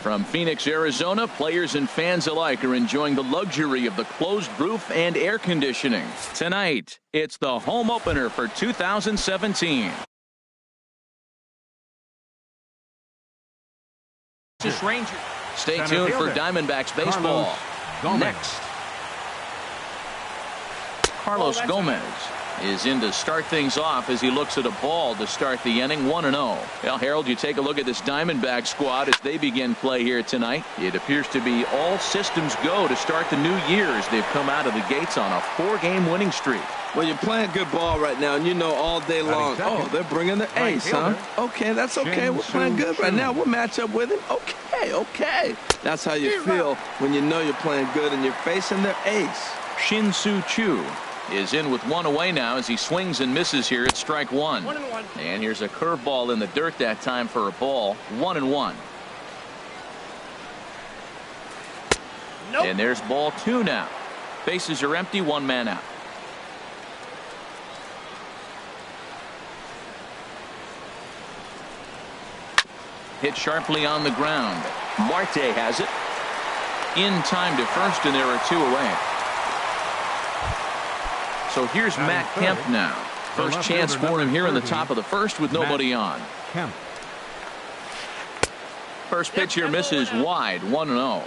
From Phoenix, Arizona, players and fans alike are enjoying the luxury of the closed roof and air conditioning. Tonight, it's the home opener for 2017. Ranger. Stay tuned for Diamondbacks baseball. Next, Carlos Gomez is in to start things off as he looks at a ball to start the inning. 1-0. Well, Harold, you take a look at this Diamondback squad as they begin play here tonight. It appears to be all systems go to start the new year as they've come out of the gates on a 4-game winning streak. Well, you're playing good ball right now, and you know all day long, oh, they're bringing the ace, huh? Okay, that's okay. We're playing good right now. We'll match up with him. Okay. That's how you feel when you know you're playing good and you're facing their ace. Shin-Soo Choo is in with one away now as he swings and misses here at strike one. 1-1. And here's a curveball in the dirt that time for a ball. 1-1. Nope. And there's ball two now. Bases are empty, one man out. Hit sharply on the ground. Marte has it. In time to first, and there are two away. So here's Matt Kemp now. First chance for him here in the top of the first with nobody on. First pitch here misses wide. 1-0.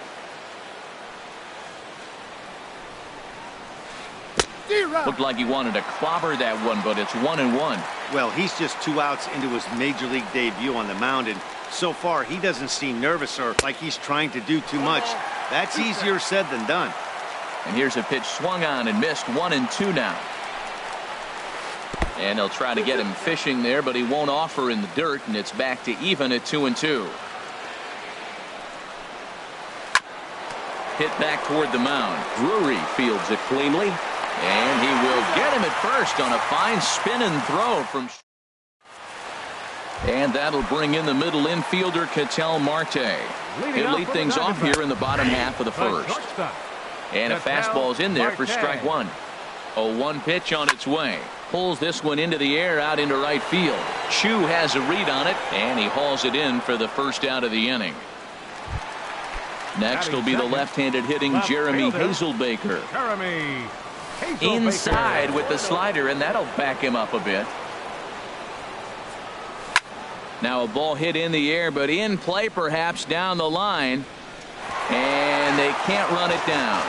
Looked like he wanted to clobber that one, but it's 1-1. Well, he's just 2 outs into his major league debut on the mound, and so far he doesn't seem nervous or like he's trying to do too much. That's easier said than done. And here's a pitch swung on and missed. 1-2 now. And they'll try to get him fishing there, but he won't offer in the dirt, and it's back to even at 2-2. Hit back toward the mound. Drury fields it cleanly, and he will get him at first on a fine spin and throw from. And that'll bring in the middle infielder Ketel Marte. He'll lead things off here in the bottom half of the first. And a fastball's in there for strike one. 0-1 pitch on its way. Pulls this one into the air out into right field. Choo has a read on it, and he hauls it in for the first out of the inning. Next will be the left-handed hitting Jeremy Hazelbaker. Inside with the slider, and that'll back him up a bit. Now a ball hit in the air, but in play perhaps down the line. And they can't run it down.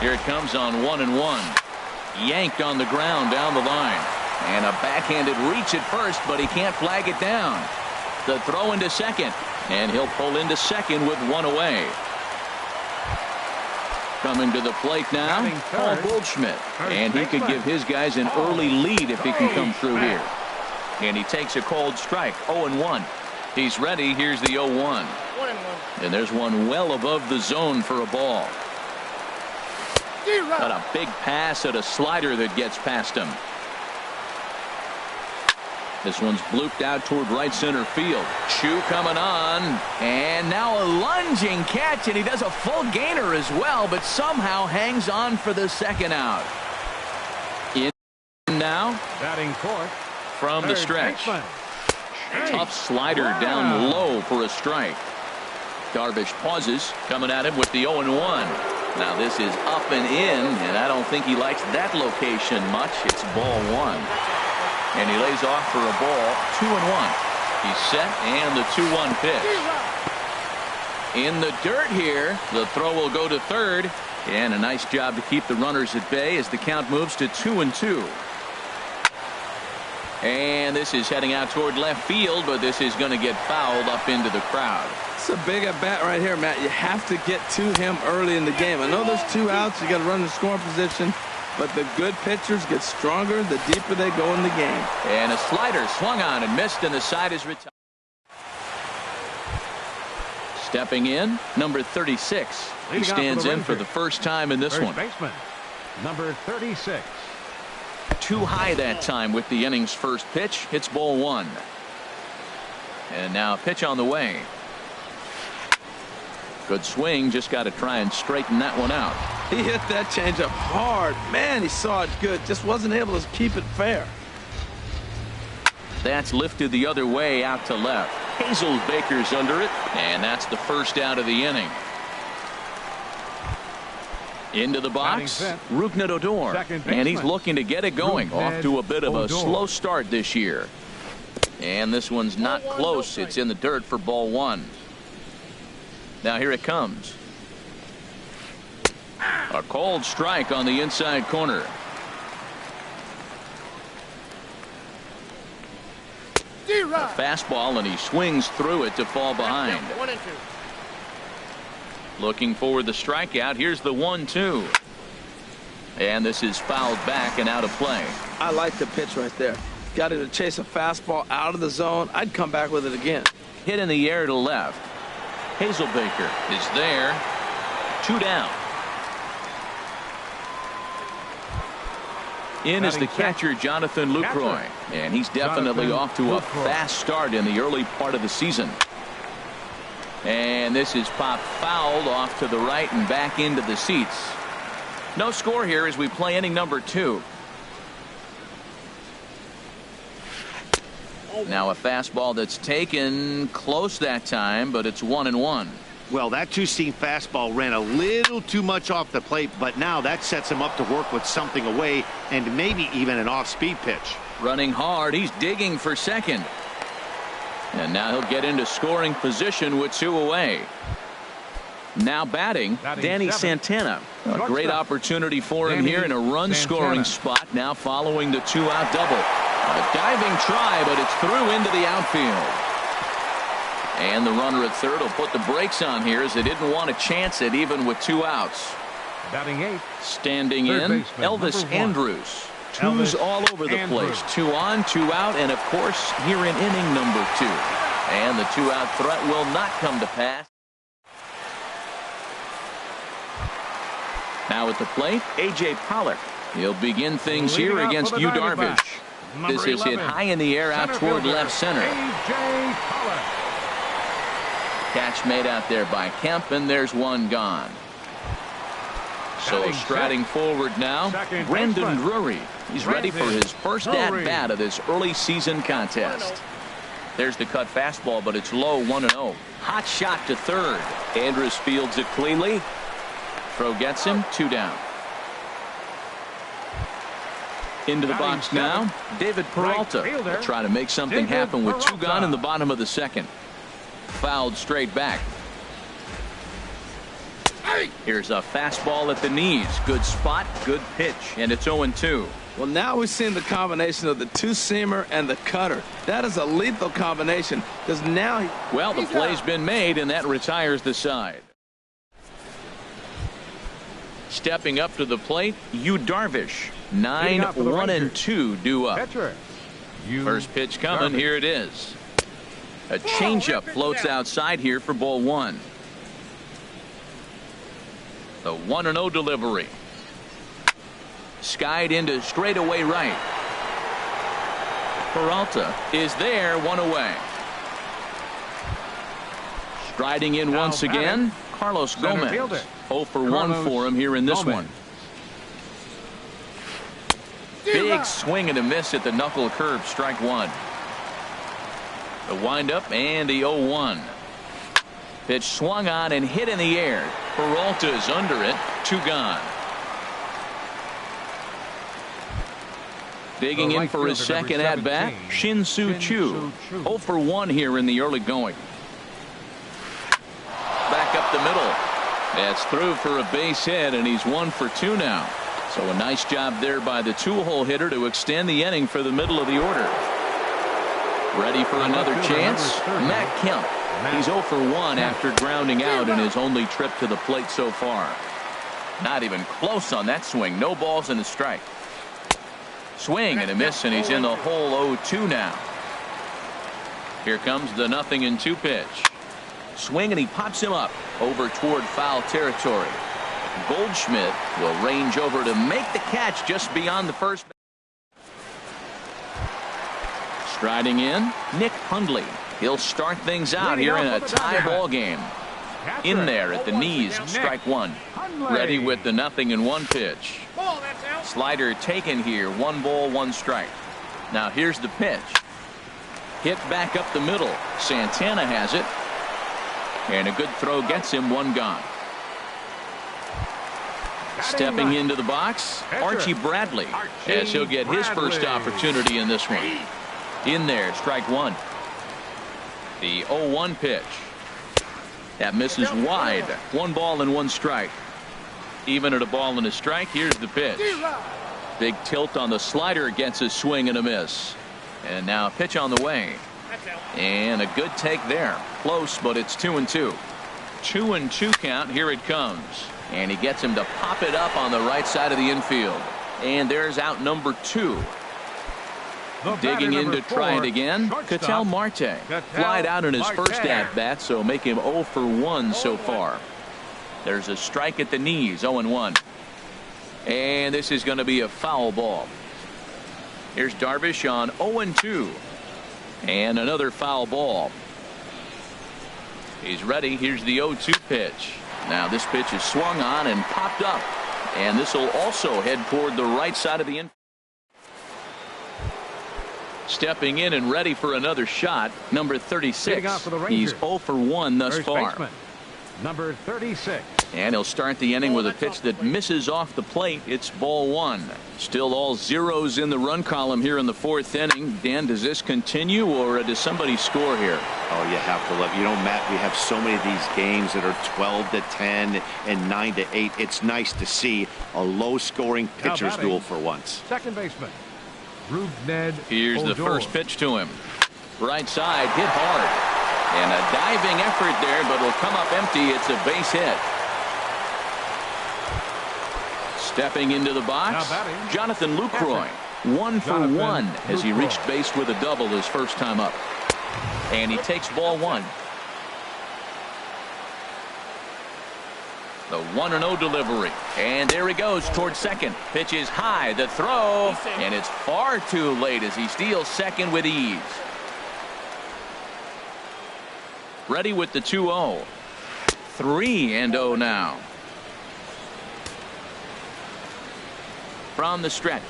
Here it comes on 1-1. Yanked on the ground down the line. And a backhanded reach at first, but he can't flag it down. The throw into second. And he'll pull into second with one away. Coming to the plate now, Paul Goldschmidt. And he could give his guys an early lead if he can come through here. And he takes a cold strike. 0-1. He's ready. Here's the 0-1. 1-1. And there's one well above the zone for a ball. Got a big pass at a slider that gets past him. This one's blooped out toward right center field. Choo coming on. And now a lunging catch, and he does a full gainer as well, but somehow hangs on for the second out. In now. Batting fourth. From the stretch. Tough slider down low for a strike. Darvish pauses, coming at him with the 0-1. Now this is up and in, and I don't think he likes that location much. It's ball one. And he lays off for a ball. 2-1. He's set, and the 2-1 pitch. In the dirt here, the throw will go to third. And a nice job to keep the runners at bay as the count moves to 2-2. And this is heading out toward left field, but this is going to get fouled up into the crowd. It's a big at bat right here, Matt. You have to get to him early in the game. I know there's 2 outs. You got to run in scoring position, but the good pitchers get stronger the deeper they go in the game. And a slider swung on and missed, and the side is retired. Stepping in, number 36. He stands in for the first time in this one. Baseman, number 36. Too high that time with the inning's first pitch. It's ball one. And now a pitch on the way. Good swing. Just got to try and straighten that one out. He hit that changeup hard. Man, he saw it good. Just wasn't able to keep it fair. That's lifted the other way out to left. Baker's under it, and that's the first out of the inning. Into the box, Rougned Odor, and he's looking to get it going. Off to a bit of a slow start this year. And this one's not close. It's in the dirt for ball one. Now here it comes. A cold strike on the inside corner. A fastball, and he swings through it to fall behind. 1-2. Looking for the strikeout. Here's the 1-2. And this is fouled back and out of play. I like the pitch right there. Got him to chase a fastball out of the zone. I'd come back with it again. Hit in the air to left. Baker is there. 2 down. In is the catcher, Jonathan Lucroy, and he's definitely off to a fast start in the early part of the season. And this is popped fouled off to the right and back into the seats. No score here as we play inning number 2. Now a fastball that's taken close that time, but it's 1-1. Well, that two-seam fastball ran a little too much off the plate, but now that sets him up to work with something away and maybe even an off-speed pitch. Running hard, he's digging for second. And now he'll get into scoring position with 2 away. Now batting, Danny Santana. A great opportunity for him here in a run-scoring spot, now following the 2-out double. A diving try, but it's through into the outfield. And the runner at third will put the brakes on here as they didn't want to chance it even with 2 outs. Batting 8. Standing in, Elvis Andrus. 2s all over the place. 2 on, 2 out, and of course here in inning number 2. And the 2-out threat will not come to pass. Now at the plate, A.J. Pollock. He'll begin things here against Yu Darvish. This is hit high in the air out toward left center. A.J. Pollock. Catch made out there by Kemp, and there's one gone. So striding forward now, Brandon Drury. He's ready for his first at-bat of this early season contest. There's the cut fastball, but it's low, 1-0. Hot shot to third. Andrus fields it cleanly. Throw gets him, 2 down. Into the box now, David Peralta will try to make something happen with 2 gone in the bottom of the second. Fouled straight back. Here's a fastball at the knees. Good spot, good pitch, and it's 0-2. Well, now we've seen the combination of the 2-seamer and the cutter. That is a lethal combination because now well, the play's been made, and that retires the side. Stepping up to the plate, Yu Darvish. 9-1-2 due up. First pitch coming. Here it is. A changeup floats outside here for ball 1. The 1-0 delivery. Skied into straightaway right. Peralta is there, 1 away. Striding in once again, Carlos Gomez. 0 for 1 for him here in this one. Big swing and a miss at the knuckle curve, strike 1. The windup and the 0-1. Pitch swung on and hit in the air. Peralta is under it. 2 gone. Digging in for his second at bat, Shin-Soo Choo. 0 for 1 here in the early going. Back up the middle. That's through for a base hit, and he's 1 for 2 now. So a nice job there by the 2-hole hitter to extend the inning for the middle of the order. Ready for another chance? Matt Kemp. He's 0 for 1 after grounding out in his only trip to the plate so far. Not even close on that swing. No balls and a strike. Swing and a miss, and he's in the hole 0-2 now. Here comes the 0-2 pitch. Swing, and he pops him up over toward foul territory. Goldschmidt will range over to make the catch just beyond the first. Striding in, Nick Hundley. He'll start things out here in a tie ball game. In there at the knees, strike 1. Ready with the 0-1 pitch. Slider taken here, 1 ball, 1 strike. Now here's the pitch. Hit back up the middle. Santana has it. And a good throw gets him one gone. Stepping into the box, Archie Bradley, as he'll get his first opportunity in this one. In there, strike one. The 0-1 pitch. That misses wide. 1 ball and 1 strike. Even at a ball and a strike, here's the pitch. Big tilt on the slider gets a swing and a miss. And now a pitch on the way. And a good take there. Close, but it's 2-2. 2-2 count. Here it comes. And he gets him to pop it up on the right side of the infield. And there's out number 2. Digging in to try it again. Ketel Marte. Flied out in his first at-bat, so make him 0 for 1 so far. There's a strike at the knees, 0-1. And this is going to be a foul ball. Here's Darvish on 0-2. And another foul ball. He's ready. Here's the 0-2 pitch. Now this pitch is swung on and popped up. And this will also head toward the right side of the infield. Stepping in and ready for another shot, number 36. He's 0 for 1 thus far. Number 36. And he'll start the inning with a pitch that misses off the plate. It's ball 1. Still all zeros in the run column here in the 4th inning. Dan, does this continue, or does somebody score here? Oh, you have to love. You know, Matt, we have so many of these games that are 12-10 and 9-8. It's nice to see a low-scoring pitcher's duel for once. Second baseman. Here's the first pitch to him. Right side, hit hard. And a diving effort there, but will come up empty. It's a base hit. Stepping into the box, Jonathan Lucroy. 1 for 1 as he reached base with a double his first time up. And he takes ball 1. The 1-0 delivery. And there he goes towards second. Pitch is high. The throw. And it's far too late as he steals second with ease. Ready with the 2-0. 3-0 now. From the stretch.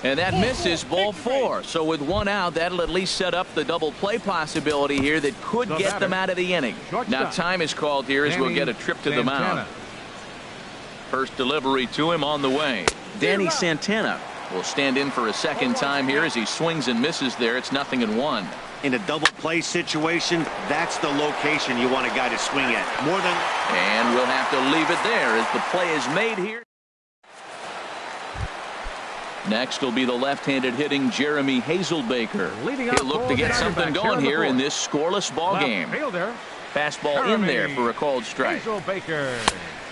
And that misses, ball 4. So with 1 out, that'll at least set up the double play possibility here that could get them out of the inning. Now time is called here as we'll get a trip to the mound. First delivery to him on the way. Danny Santana will stand in for a second time here as he swings and misses there. It's 0-1. In a double play situation, that's the location you want a guy to swing at. More than. And we'll have to leave it there as the play is made here. Next will be the left-handed hitting Jeremy Hazelbaker. He'll look to get something going here in this scoreless ball game. Fastball in there for a called strike.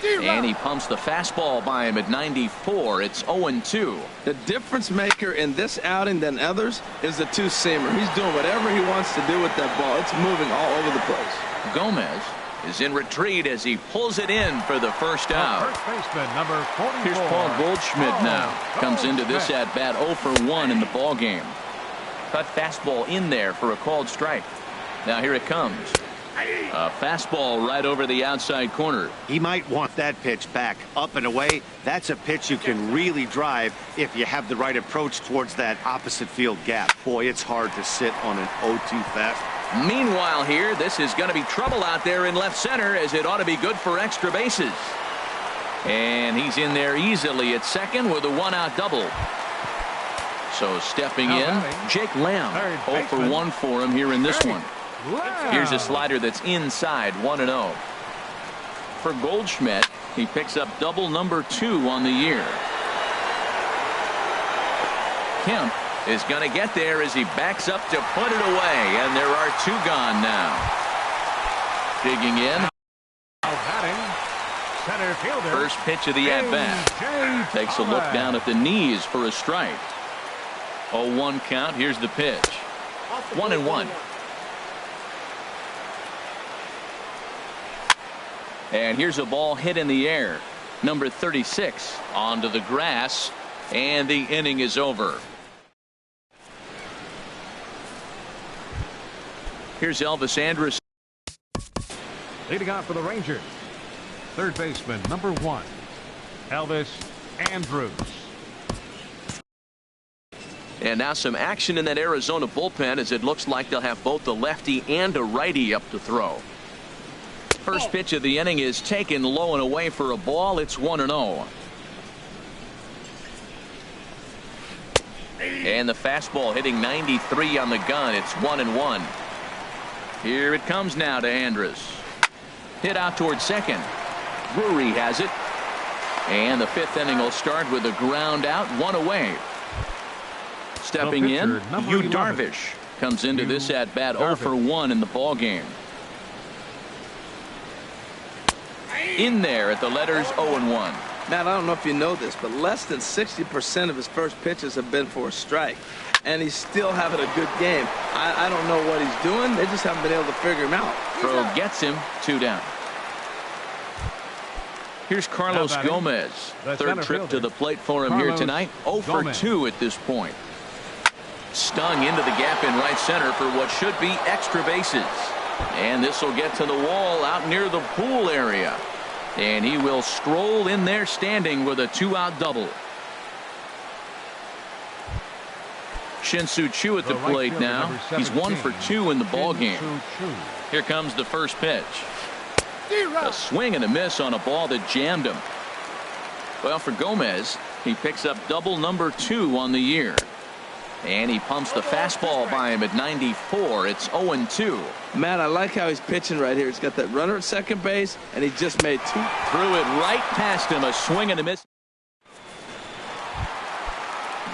And he pumps the fastball by him at 94. It's 0-2. The difference maker in this outing than others is the two-seamer. He's doing whatever he wants to do with that ball. It's moving all over the place. Gomez is in retreat as he pulls it in for the first out. First baseman, number 44. Here's Paul Goldschmidt now. Comes into this at-bat 0 for 1 in the ball game. Cut fastball in there for a called strike. Now here it comes. A fastball right over the outside corner. He might want that pitch back up and away. That's a pitch you can really drive if you have the right approach towards that opposite field gap. Boy, it's hard to sit on an 0-2 fast. Meanwhile here, this is going to be trouble out there in left center as it ought to be good for extra bases. And he's in there easily at second with a 1-out double. So stepping in, Jake Lamb. 0 for 1 for him here in this one. Here's a slider that's inside, 1-0. For Goldschmidt, he picks up double number 2 on the year. Kemp is going to get there as he backs up to put it away, and there are 2 gone now. Digging in. First pitch of the at-bat. Takes a look down at the knees for a strike. 0-1 count. Here's the pitch. 1-1. And here's a ball hit in the air. Number 36 onto the grass, and the inning is over. Here's Elvis Andrus. Leading off for the Rangers, third baseman, number 1, Elvis Andrus. And now some action in that Arizona bullpen, as it looks like they'll have both a lefty and a righty up to throw. First pitch of the inning is taken low and away for a ball. It's 1-0. And the fastball hitting 93 on the gun. It's 1-1. Here it comes now to Andrus. Hit out towards second. Drury has it. And the fifth inning will start with a ground out, one away. Stepping in, Yu Darvish comes into this at bat 0 for 1 in the ball game. In there at the letters 0-1. Matt, I don't know if you know this, but less than 60% of his first pitches have been for a strike. And he's still having a good game. I don't know what he's doing. They just haven't been able to figure him out. Throw gets him, 2 down. Here's Carlos Gomez. Third trip to the plate for him here tonight. 0 for 2 at this point. Stung into the gap in right center for what should be extra bases. And this will get to the wall out near the pool area. And he will stroll in there standing with a 2-out double. Shin-Soo Choo at the plate now. He's 1 for 2 in the ball game. Here comes the first pitch. A swing and a miss on a ball that jammed him. Well, for Gomez, he picks up double number 2 on the year. And he pumps the fastball by him at 94. It's 0-2. Matt, I like how he's pitching right here. He's got that runner at second base, and he just made 2. Threw it right past him. A swing and a miss.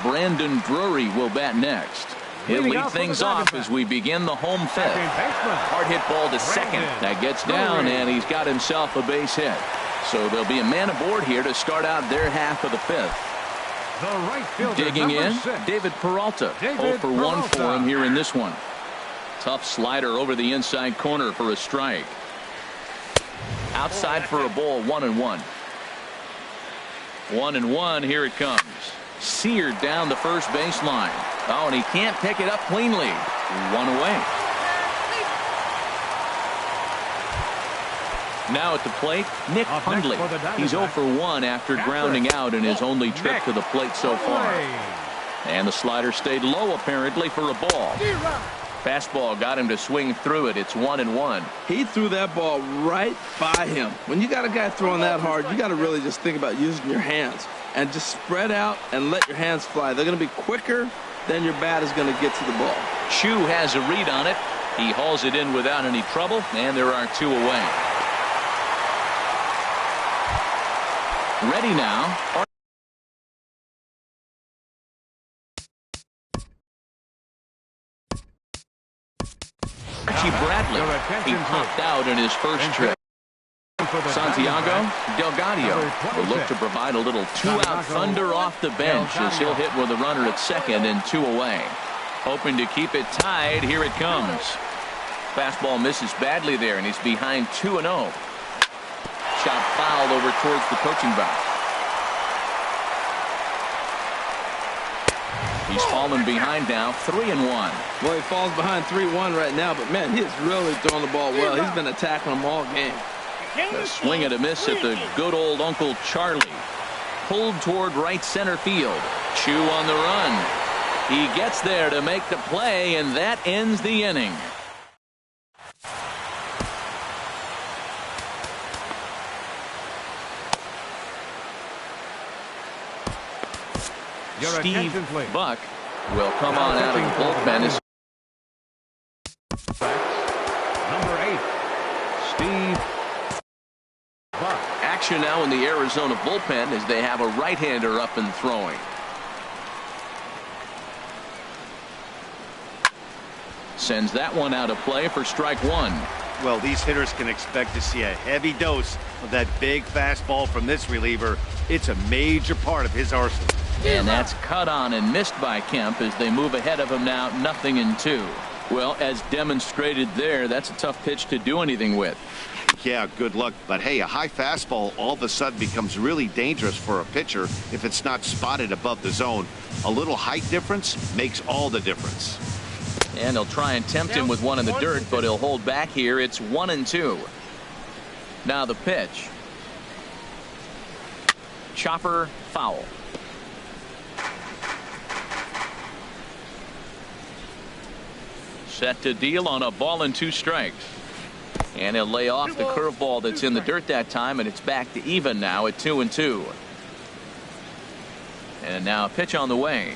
Brandon Drury will bat next. He'll lead things off as we begin the home fifth. Hard hit ball to second. That gets down, and he's got himself a base hit. So there'll be a man aboard here to start out their half of the fifth. Digging in, David Peralta. 0 for 1 for him here in this one. Tough slider over the inside corner for a strike. Outside for a ball, 1-1. 1-1, here it comes. Seared down the first baseline. Oh, and he can't pick it up cleanly. 1 away. Now at the plate, Nick Hundley. He's 0 for 1 after grounding out in his only trip to the plate so far. And the slider stayed low apparently for a ball. Fastball got him to swing through it. It's 1-1. He threw that ball right by him. When you got a guy throwing that hard, you got to really just think about using your hands and just spread out and let your hands fly. They're going to be quicker than your bat is going to get to the ball. Choo has a read on it. He hauls it in without any trouble, and there are 2 away. Ready now. Archie Bradley. He popped out in his first trip. Santiago Delgado will look to provide a little 2-out thunder off the bench as he'll hit with a runner at second and 2 away. Hoping to keep it tied. Here it comes. Fastball misses badly there, and he's behind 2-0. Shot fouled over towards the coaching box. He's fallen behind now, 3-1. Well, he falls behind 3-1 right now, but man, he is really throwing the ball well. He's been attacking them all game. A swing and a miss at the good old Uncle Charlie. Pulled toward right center field. Choo on the run. He gets there to make the play, and that ends the inning. Steve Buck will come on out of the bullpen. Number 8, Steve Buck. Action now in the Arizona bullpen as they have a right-hander up and throwing. Sends that one out of play for strike 1. Well, these hitters can expect to see a heavy dose of that big fastball from this reliever. It's a major part of his arsenal. And that's cut on and missed by Kemp as they move ahead of him now, 0-2. Well, as demonstrated there, that's a tough pitch to do anything with. Yeah, good luck. But hey, a high fastball all of a sudden becomes really dangerous for a pitcher if it's not spotted above the zone. A little height difference makes all the difference. And they'll try and tempt him with one in the dirt, but he'll hold back here. It's 1-2. Now the pitch. Chopper foul. Set to deal on a ball and 2 strikes. And he'll lay off the curveball that's in the dirt that time, and it's back to even now at 2-2. And now a pitch on the way.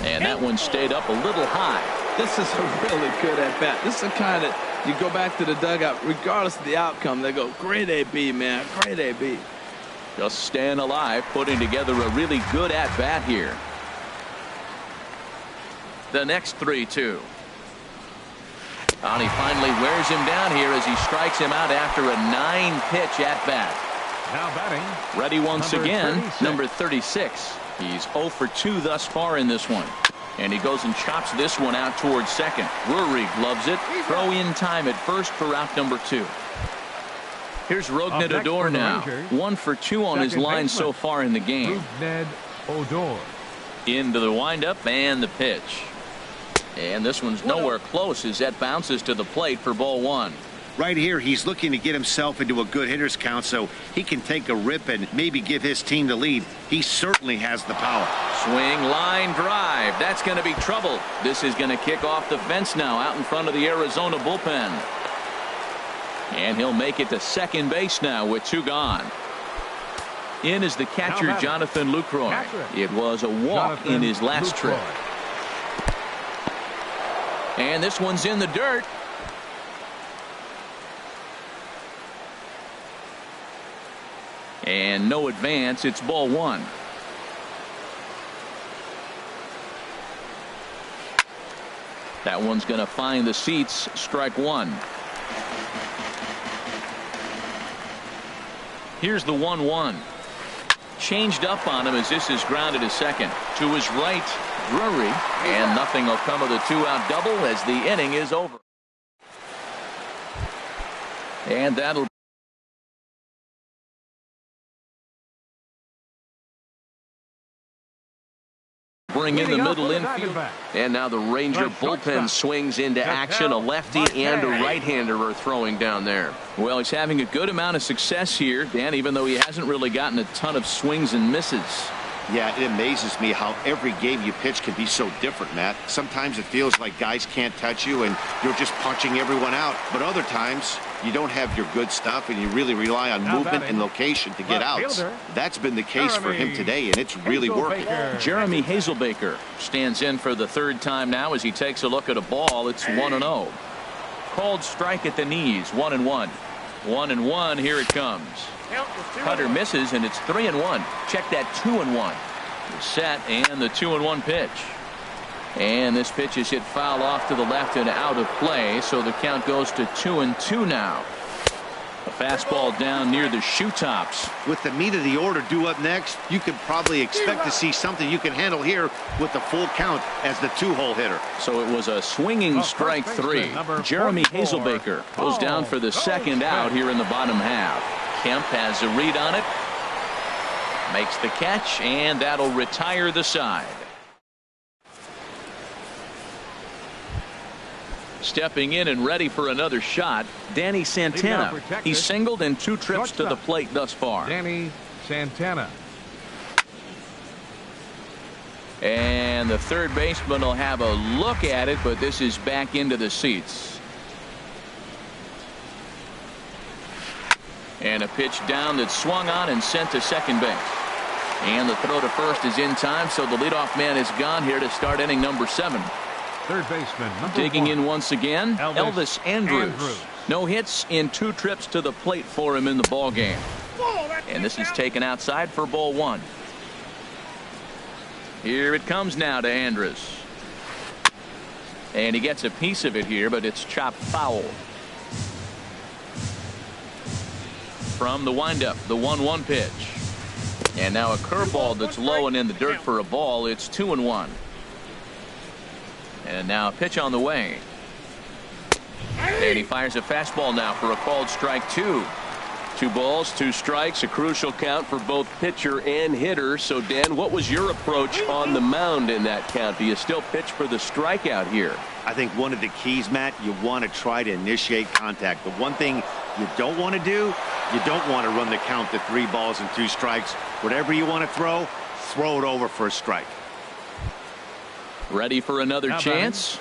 And that one stayed up a little high. This is a really good at-bat. This is the kind that you go back to the dugout, regardless of the outcome, they go, great AB, man, great AB. Just staying alive, putting together a really good at-bat here. The next 3-2. And he finally wears him down here as he strikes him out after a 9-pitch at-bat. Now batting. Ready once number again, 36. number 36. He's 0 for 2 thus far in this one. And he goes and chops this one out towards second. Drury gloves it. Throw in time at first for out number 2. Here's Rougned Odor now. 1 for 2 on his line so far in the game. Rougned Odor. Into the windup and the pitch. And this one's nowhere close as that bounces to the plate for ball 1. Right here, he's looking to get himself into a good hitter's count so he can take a rip and maybe give his team the lead. He certainly has the power. Swing, line drive. That's going to be trouble. This is going to kick off the fence now out in front of the Arizona bullpen. And he'll make it to second base now with 2 gone. In is the catcher, Jonathan Lucroy. It was a walk in his last trip. And this one's in the dirt. And no advance. It's ball 1. That one's going to find the seats. Strike 1. Here's the 1-1. Changed up on him as this is grounded to second. To his right, Drury. And nothing will come of the 2-out double as the inning is over. And that'll bring in the middle infield. And now the Ranger bullpen swings into action. A lefty and a right-hander are throwing down there. Well, he's having a good amount of success here, Dan, even though he hasn't really gotten a ton of swings and misses. Yeah, it amazes me how every game you pitch can be so different, Matt. Sometimes it feels like guys can't touch you and you're just punching everyone out. But other times you don't have your good stuff and you really rely on movement and location to get outs. That's been the case for him today, and it's really working. Jeremy Hazelbaker stands in for the 3rd time now as he takes a look at a ball. It's 1-0. Called strike at the knees. 1-1. 1-1. Here it comes. Cutter misses, and it's 3-1. Check that. 2-1. Set, and the 2-1 pitch. And this pitch is hit foul off to the left and out of play, so the count goes to 2-2 now. A fastball down near the shoe tops. With the meat of the order due up next, you could probably expect to see something you can handle here with the full count as the 2-hole hitter. So it was a swinging strike 3. Jeremy Hazelbaker goes down for the 2nd out here in the bottom half. Kemp has a read on it. Makes the catch, and that'll retire the side. Stepping in and ready for another shot, Danny Santana. He's singled in 2 trips to the plate thus far. Danny Santana. And the 3rd baseman will have a look at it, but this is back into the seats. And a pitch down that's swung on and sent to second base. And the throw to first is in time, so the leadoff man is gone here to start inning number 7. 3rd baseman, digging 1. in once again, Elvis Andrus. Andrus. No hits in 2 trips to the plate for him in the ball game. And this is taken outside for ball 1. Here it comes now to Andrus. And he gets a piece of it here, but it's chopped foul. From the windup, the 1-1 pitch. And now a curveball that's low and in the dirt for a ball. It's 2-1. And now a pitch on the way. And he fires a fastball now for a called strike 2. 2 balls, 2 strikes, a crucial count for both pitcher and hitter. So, Dan, what was your approach on the mound in that count? Do you still pitch for the strikeout here? I think one of the keys, Matt, you want to try to initiate contact. The one thing you don't want to do, you don't want to run the count to 3 balls and 2 strikes. Whatever you want to throw it over for a strike. Ready for another chance?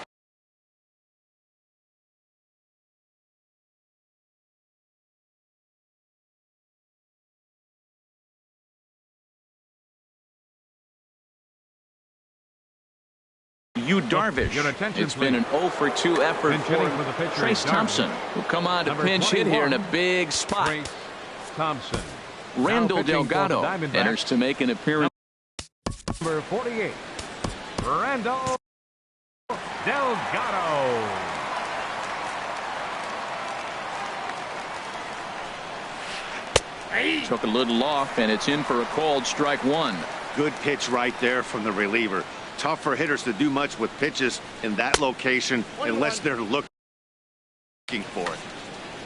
Darvish. It's been an 0 for 2 effort for Trace Thompson, who come on to pinch hit here in a big spot. Thompson. Randall Delgado enters to make an appearance. Number 48, Randall Delgado. Took a little off, and it's in for a called strike one. Good pitch right there from the reliever. Tough for hitters to do much with pitches in that location unless they're looking for it.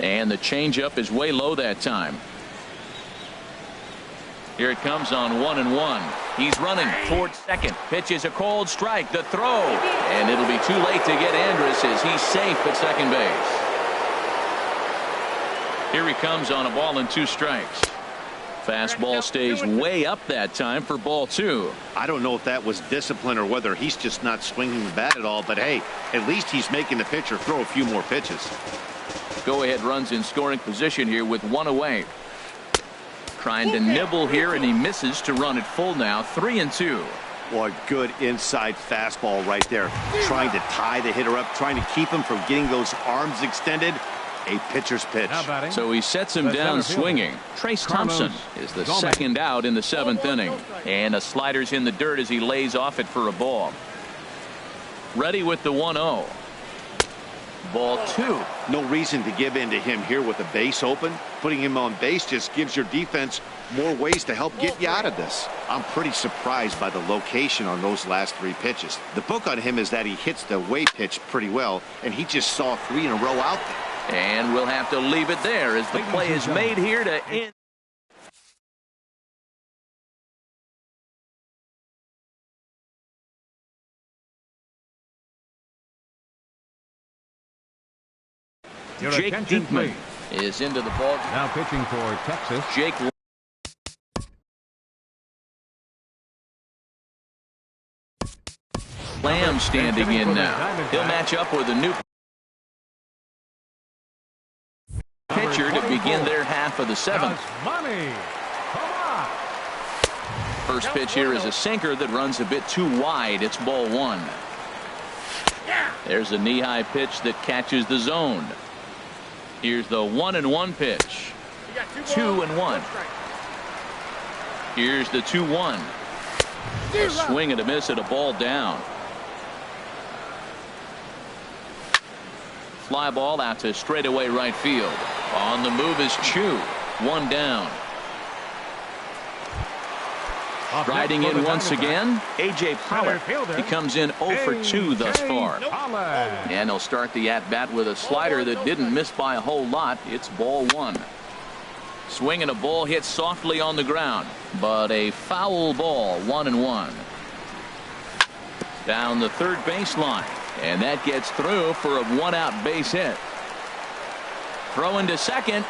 And the changeup is way low that time. Here it comes on 1-1. He's running toward second. Pitch is a called strike. The throw. And it'll be too late to get Andrus as he's safe at second base. Here he comes on a ball and 2 strikes. Fastball stays way up that time for ball 2. I don't know if that was discipline or whether he's just not swinging the bat at all, but hey, at least he's making the pitcher throw a few more pitches. Go-ahead runs in scoring position here with 1 away. Trying to nibble here, and he misses to run it full now. 3-2. Boy, good inside fastball right there. Trying to tie the hitter up, trying to keep him from getting those arms extended. A pitcher's pitch. So he sets him down swinging. Trace Thompson is the second out in the 7th inning. And a slider's in the dirt as he lays off it for a ball. Ready with the 1-0. Ball 2. No reason to give in to him here with the base open. Putting him on base just gives your defense more ways to help get you out of this. I'm pretty surprised by the location on those last 3 pitches. The book on him is that he hits the way pitch pretty well, and he just saw 3 in a row out there. And we'll have to leave it there as the play is made here to end. Jake Diekman is into the ball. Now pitching for Texas. Jake Lamb standing in now. He'll match up with a new pitcher to begin their half of the 7th. First pitch here is a sinker that runs a bit too wide. It's ball 1. There's a knee-high pitch that catches the zone. Here's the 1-1 pitch. 2-1. Here's the 2-1. A swing and a miss at a ball down. Fly ball out to straightaway right field. On the move is Chu. 1 down. Riding in once again, A.J. Pollard. He comes in 0 for 2 thus far. And he'll start the at-bat with a slider that didn't miss by a whole lot. It's ball 1. Swing and a ball hit softly on the ground, but a foul ball. 1-1. Down the third baseline. And that gets through for a 1-out base hit. Throw into second.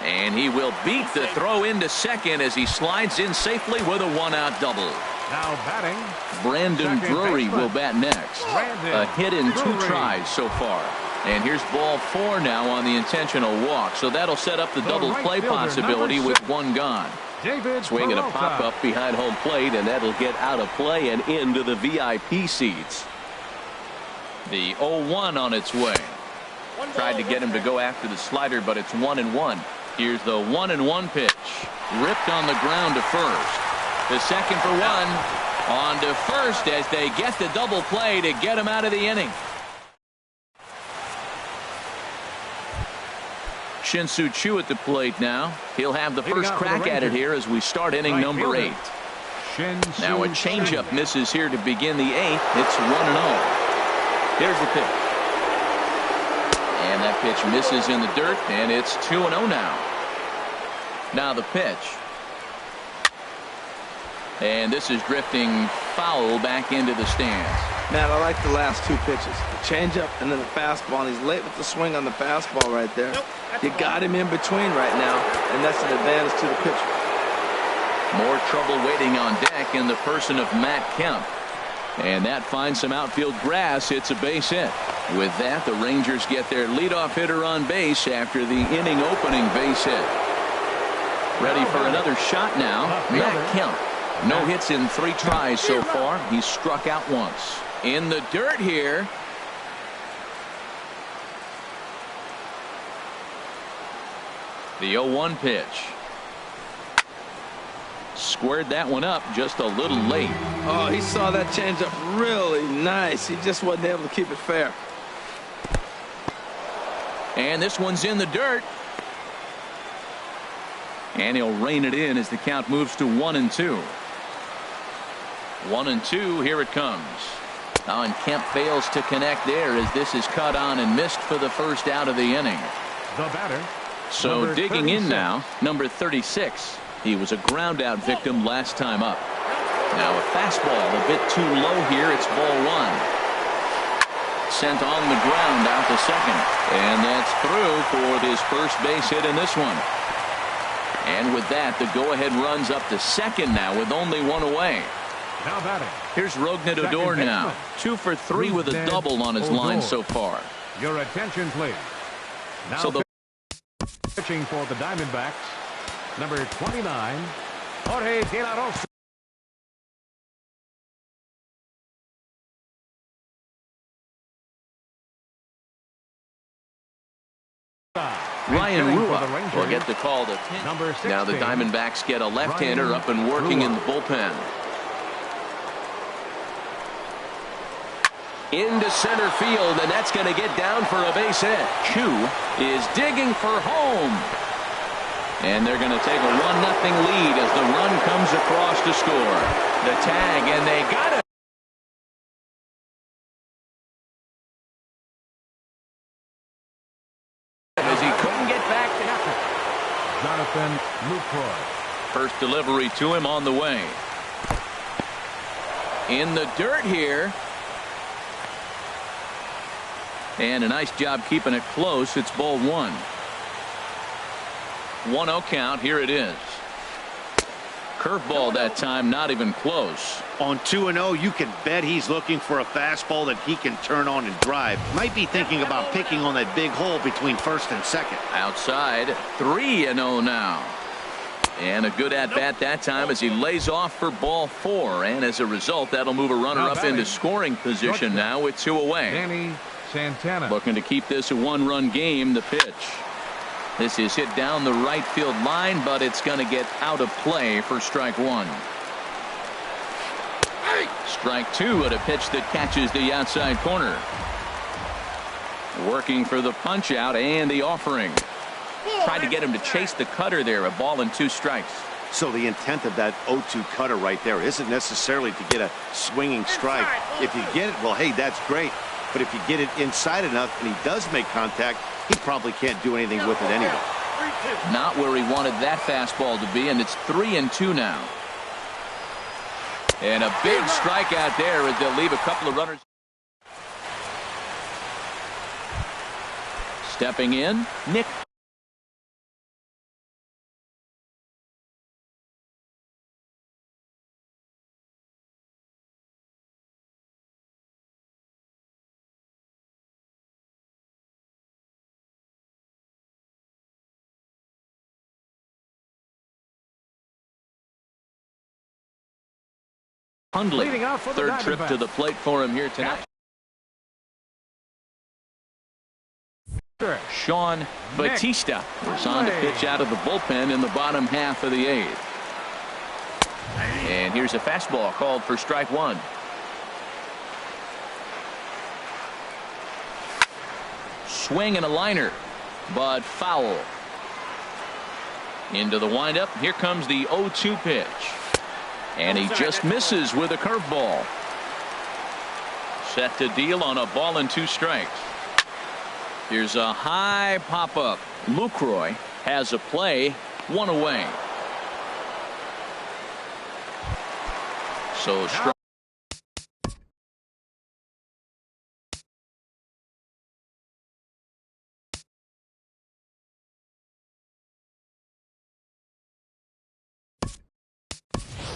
And he will beat the throw into second as he slides in safely with a 1-out double. Now batting, Brandon Drury will bat next. A hit in 2 tries so far. And here's ball 4 now on the intentional walk. So that'll set up the double play possibility with 1 gone. Swing and a pop-up behind home plate, and that'll get out of play and into the VIP seats. The 0-1 on its way. Tried to get him to go after the slider, but it's 1-1. Here's the 1-1 pitch. Ripped on the ground to first. The second for 1. On to first as they get the double play to get him out of the inning. Shin-Soo Choo at the plate now. He'll have the first crack at it here as we start inning number 8. Now a changeup misses here to begin the 8th. It's 1-0. Here's the pitch. And that pitch misses in the dirt, and it's 2-0 now. Now the pitch. And this is drifting foul back into the stands. Man, I like the last 2 pitches. The changeup and then the fastball. And he's late with the swing on the fastball right there. You got him in between right now, and that's an advantage to the pitcher. More trouble waiting on deck in the person of Matt Kemp. And that finds some outfield grass. It's a base hit. With that, the Rangers get their leadoff hitter on base after the inning opening base hit. Ready for another shot now. Matt Kemp. No hits in 3 tries so far. He's struck out once. In the dirt here. The 0-1 pitch. Squared that one up just a little late. Oh, he saw that changeup really nice. He just wasn't able to keep it fair. And this one's in the dirt. And he'll rein it in as the count moves to 1-2. 1-2. Here it comes. Now, and Kemp fails to connect there as this is cut on and missed for the first out of the inning. The batter. So digging in now, number 36. He was a ground out victim last time up. Now a fastball a bit too low here. It's ball 1. Sent on the ground out to second. And that's through for his first base hit in this one. And with that, the go-ahead runs up to second now with only 1 away. Now batting. Here's Rougned Odor now. 2 for 3 with a double on his line so far. Your attention, please. Now So the pitching for the Diamondbacks, number 29, Jorge De La Rosa. Ryan Rua will get the call to pitch. Number 16, now the Diamondbacks get a left-hander up and working in the bullpen. Into center field, and that's going to get down for a base hit. Chu is digging for home. And they're going to take a 1-0 lead as the run comes across to score. The tag, and they got it. As he couldn't get back to nothing. Jonathan Lucroy. First delivery to him on the way. In the dirt here. And a nice job keeping it close. It's ball 1. 1-0 count. Here it is. Curveball that time, not even close. On 2-0, you can bet he's looking for a fastball that he can turn on and drive. Might be thinking about picking on that big hole between first and second. Outside, 3-0 now. And a good at-bat that time as he lays off for ball 4. And as a result, that'll move a runner up into scoring position now with 2 away. Danny Santana. Looking to keep this a 1-run game. The pitch. This is hit down the right field line, but it's going to get out of play for strike 1. Strike 2 at a pitch that catches the outside corner. Working for the punch out and the offering. Tried to get him to chase the cutter there. A ball and 2 strikes. So the intent of that 0-2 cutter right there isn't necessarily to get a swinging strike. If you get it, well, hey, that's great. But if you get it inside enough and he does make contact, he probably can't do anything with it anyway. Not where he wanted that fastball to be, and it's 3-2 now. And a big strikeout there as they'll leave a couple of runners. Stepping in, Nick. Hundley, third trip to the plate for him here tonight. Sean Batista was on to pitch out of the bullpen in the bottom half of the 8th. And here's a fastball called for strike 1. Swing and a liner, but foul. Into the windup. Here comes the 0-2 pitch. And he just misses with a curveball. Set to deal on a ball and 2 strikes. Here's a high pop-up. Lucroy has a play, 1 away. So strike.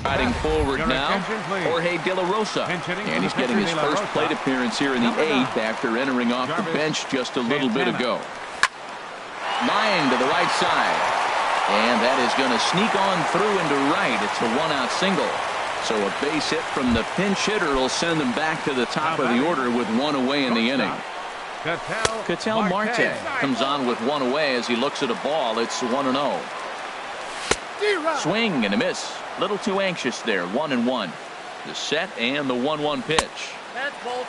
Riding forward now, Jorge De La Rosa. And he's getting his first plate appearance here in the 8th after entering off the bench just a little bit ago. Line to the right side. And that is going to sneak on through into right. It's a one-out single. So a base hit from the pinch hitter will send them back to the top of the order with one away in the inning. Ketel Marte comes on with one away as he looks at a ball. It's 1-0. Swing and a miss. Little too anxious there. 1-1. The set and the 1-1 pitch.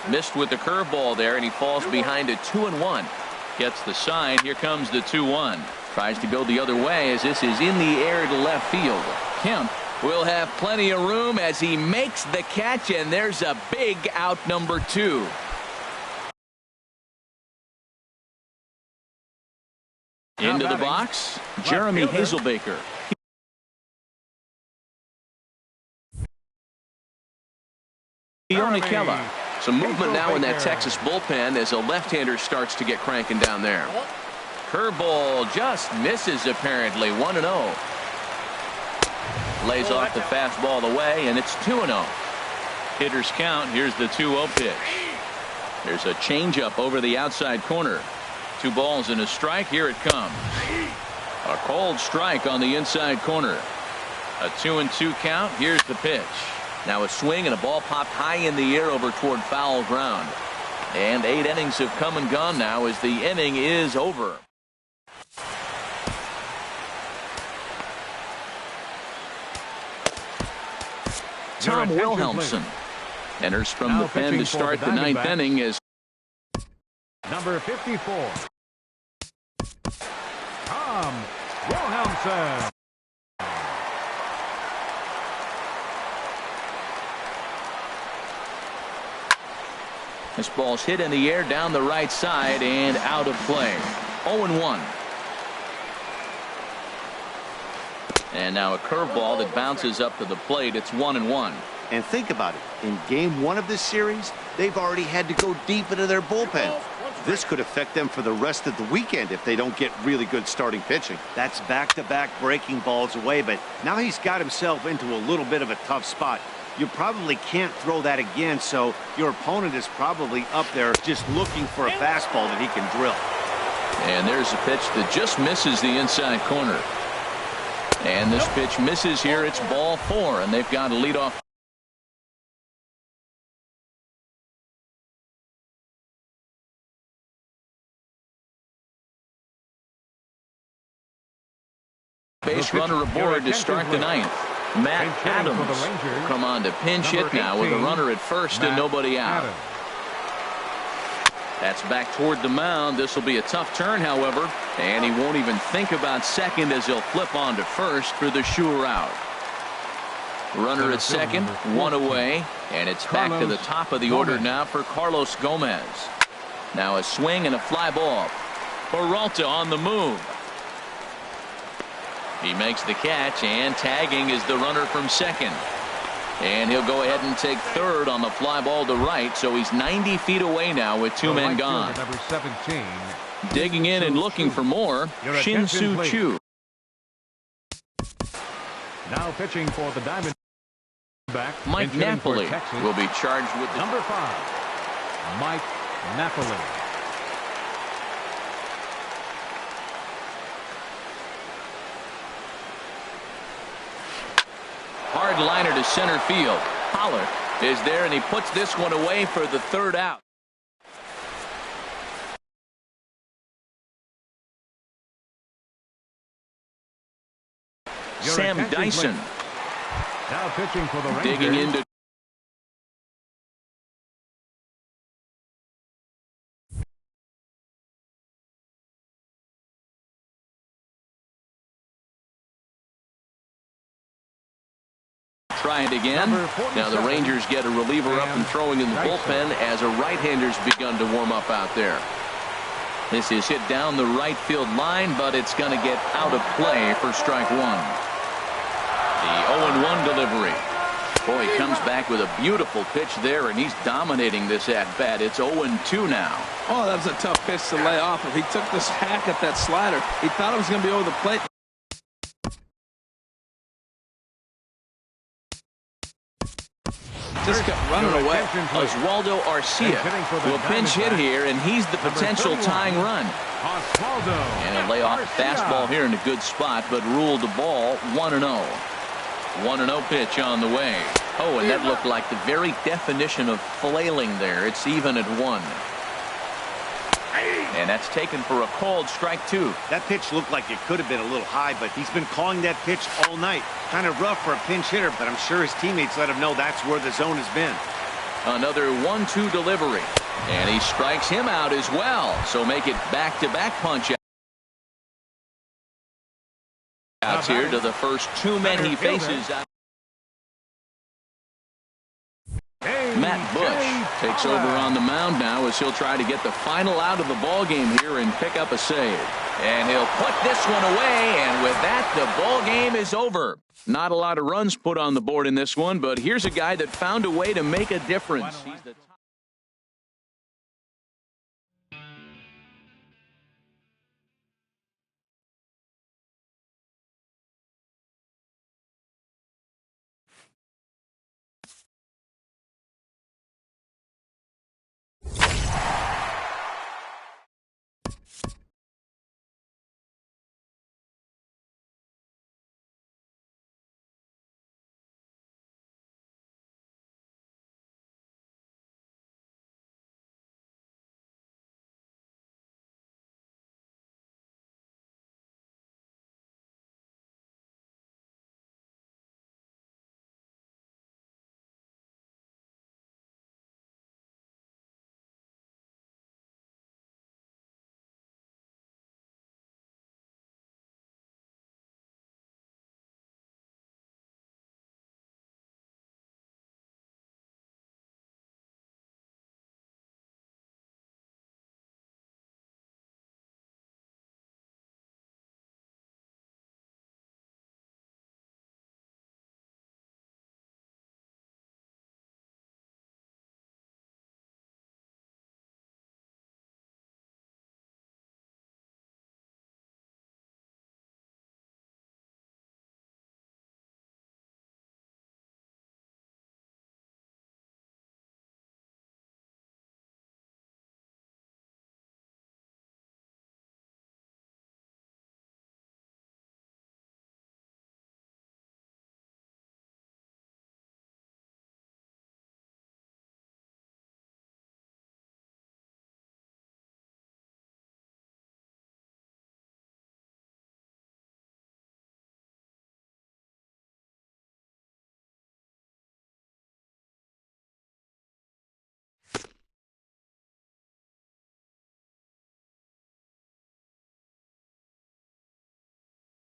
Missed with the curveball there, and he falls behind a 2-1. Gets the sign. Here comes the 2-1. Tries to go the other way as this is in the air to left field. Kemp will have plenty of room as he makes the catch, and there's a big out, number 2. Into the box, Jeremy Hazelbaker. Keller. Some movement now in that Texas bullpen as a left-hander starts to get cranking down there. Curveball just misses apparently. 1-0. Lays off the fastball away, and it's 2-0. Hitters count. Here's the 2-0 pitch. There's a changeup over the outside corner. 2 balls and a strike. Here it comes. A cold strike on the inside corner. A 2-2 count. Here's the pitch. Now a swing and a ball popped high in the air over toward foul ground. And 8 innings have come and gone now as the inning is over. Tom Wilhelmsen enters from the pen to start the 9th inning as number 54. Tom Wilhelmsen. This ball's hit in the air down the right side and out of play. 0-1. And now a curveball that bounces up to the plate. It's 1-1. And think about it. In game 1 of this series, they've already had to go deep into their bullpen. This could affect them for the rest of the weekend if they don't get really good starting pitching. That's back-to-back breaking balls away, but now he's got himself into a little bit of a tough spot. You probably can't throw that again, so your opponent is probably up there just looking for a fastball that he can drill. And there's a pitch that just misses the inside corner. And this pitch misses here. It's ball 4, and they've got a leadoff. Base runner aboard to start the 9th. Matt Adams will come on to pinch hit now with a runner at first and nobody out. That's back toward the mound. This will be a tough turn, however, and he won't even think about second as he'll flip on to first for the sure out. Runner at second, 1 away, and it's back to the top of the order now for Carlos Gomez. Now a swing and a fly ball. Peralta on the move. He makes the catch, and tagging is the runner from second. And he'll go ahead and take third on the fly ball to right, so he's 90 feet away now with 2 men gone. Number 17. Digging in and looking for more, Shin-Soo Choo. Now pitching for the Diamondbacks. Mike Napoli will be charged with the number 5. Mike Napoli. hard liner to center field. Pollard is there, and he puts this one away for the third out. Sam Dyson now pitching for the Rangers. Digging into try it again. Now the Rangers get a reliever up and throwing in the bullpen as a right-hander's begun to warm up out there. This is hit down the right field line, but it's going to get out of play for strike one. The 0-1 delivery. Boy, he comes back with a beautiful pitch there, and he's dominating this at-bat. It's 0-2 now. Oh, that was a tough pitch to lay off. If he took this hack at that slider, he thought it was going to be over the plate. Attention, please. Oswaldo Arcia will pinch hit here, and he's the potential tying run. Oswaldo. And a layoff fastball here in a good spot, but ruled the ball 1-0. 1-0 pitch on the way. Oh, and that looked like the very definition of flailing there. It's even at 1. And that's taken for a called strike 2. That pitch looked like it could have been a little high, but he's been calling that pitch all night. Kind of rough for a pinch hitter, but I'm sure his teammates let him know that's where the zone has been. Another 1-2 delivery. And he strikes him out as well. So make it back-to-back punch outs here to the first 2 men he faces. Matt Bush takes over on the mound now as he'll try to get the final out of the ball game here and pick up a save. And he'll put this one away, and with that, the ball game is over. Not a lot of runs put on the board in this one, but here's a guy that found a way to make a difference. He's the